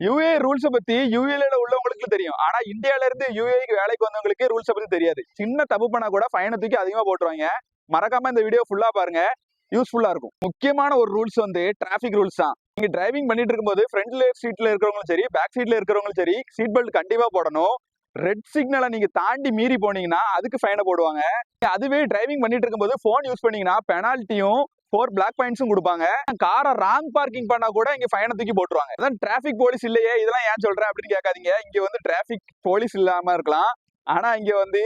UA ரூல்ஸை பத்தி யுஏல உள்ளவங்களுக்கு தெரியும். ஆனா இந்தியால இருந்து யுஏக்கு வேலைக்கு வந்தவங்களுக்கு ரூல்ஸை பத்தி தெரியாது. சின்ன தப்பு பண்ணா கூட ஃபைனை தூக்கி அதிகமா போட்டுருவாங்க. மறக்காம இந்த வீடியோ ஃபுல்லா பாருங்க, யூஸ்ஃபுல்லா இருக்கும். முக்கியமான ஒரு ரூல்ஸ் வந்து டிராபிக் ரூல்ஸ் தான். நீங்க டிரைவிங் பண்ணிட்டு இருக்கும்போது ஃப்ரண்ட்ல சீட்ல இருக்கிறவங்களும் சரி, பேக் சீட்ல இருக்கிறவங்களும் சரி, சீட் பெல்ட் கண்டிப்பா போடணும். ரெட் சிக்னலை நீங்க தாண்டி மீறி போனீங்கன்னா அதுக்கு ஃபைனை போடுவாங்க. அதுவே டிரைவிங் பண்ணிட்டு இருக்கும்போது போன் யூஸ் பண்ணீங்கன்னா பெனால்ட்டியும் 4 பிளாக் பாயிண்ட்ஸும் கொடுப்பாங்க. காரை ராங் பார்க்கிங் பண்ணா கூட இங்க ஃபைனை தூக்கி போட்டுருவாங்க. அதான் டிராபிக் போலீஸ் இல்லையே, இதெல்லாம் ஏன் சொல்றேன் அப்படின்னு கேட்காதீங்க. இங்க வந்து டிராபிக் போலீஸ் இல்லாம இருக்கலாம், ஆனா இங்க வந்து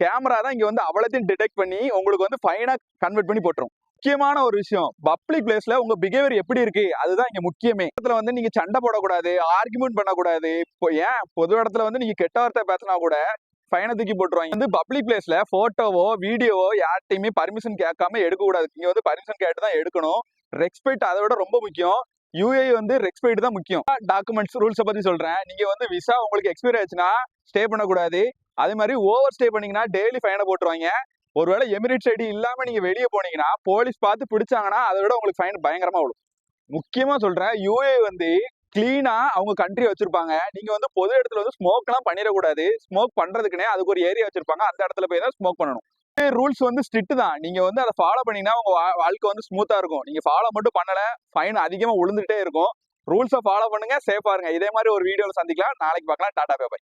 கேமரா தான் இங்க வந்து அவ்வளத்தையும் டிடெக்ட் பண்ணி உங்களுக்கு வந்து ஃபைனா கன்வெர்ட் பண்ணி போட்டுரும். முக்கியமான ஒரு விஷயம், பப்ளிக் பிளேஸ்ல உங்க பிஹேவியர் எப்படி இருக்கு அதுதான் இங்க முக்கியமே. இடத்துல வந்து நீங்க சண்டை போடக்கூடாது, ஆர்குமெண்ட் பண்ணக்கூடாது. இப்போ ஏன் பொது இடத்துல வந்து நீங்க கெட்ட வார்த்தை பேசினா கூட ஃபைனை தூக்கி போட்டுருவாங்க. வந்து பப்ளிக் பிளேஸ்ல போட்டோவோ வீடியோவோ யார்ட்டையுமே பர்மிஷன் கேட்காம எடுக்கக்கூடாது. இங்க வந்து பர்மிஷன் கேட்டு தான் எடுக்கணும். ரெஸ்பெக்ட் அதை விட ரொம்ப முக்கியம். யூஏ வந்து ரெஸ்பெக்ட் தான் முக்கியம். டாக்குமெண்ட்ஸ் ரூல்ஸை பத்தி சொல்றேன். நீங்க வந்து விசா உங்களுக்கு எக்ஸ்பைரி ஆச்சுன்னா ஸ்டே பண்ணக்கூடாது. அதே மாதிரி ஓவர் ஸ்டே பண்ணீங்கன்னா டெய்லி ஃபைனை போட்டுருவாங்க. ஒருவேளை எமிரேட்ஸ் ஐடி இல்லாம நீங்க வெளியே போனீங்கன்னா போலீஸ் பார்த்து பிடிச்சாங்கன்னா அதை விட உங்களுக்கு ஃபைன் பயங்கரமா விடும். முக்கியமா சொல்றேன், யூஏ வந்து கிளீனா அவங்க கண்ட்ரி வச்சிருப்பாங்க. நீங்க வந்து பொது இடத்துல வந்து ஸ்மோக் எல்லாம் பண்ணிடக்கூடாது. ஸ்மோக் பண்றதுக்குன்னே அதுக்கு ஒரு ஏரியா வச்சிருப்பாங்க. அந்த இடத்துல போய் தான் ஸ்மோக் பண்ணணும். ரூல்ஸ் வந்து ஸ்ட்ரிக்ட் தான். நீங்க வந்து அதை ஃபாலோ பண்ணீங்கன்னா உங்க வாழ்க்கை வந்து ஸ்மூத்தா இருக்கும். நீங்க ஃபாலோ மட்டும் பண்ணல ஃபைன் அதிகமா விழுந்துட்டே இருக்கும். ரூல்ஸை ஃபாலோ பண்ணுங்க, சேஃபா இருங்க. இதே மாதிரி ஒரு வீடியோல சந்திக்கலாம். நாளைக்கு பார்க்கலாம். டாடா பை பை.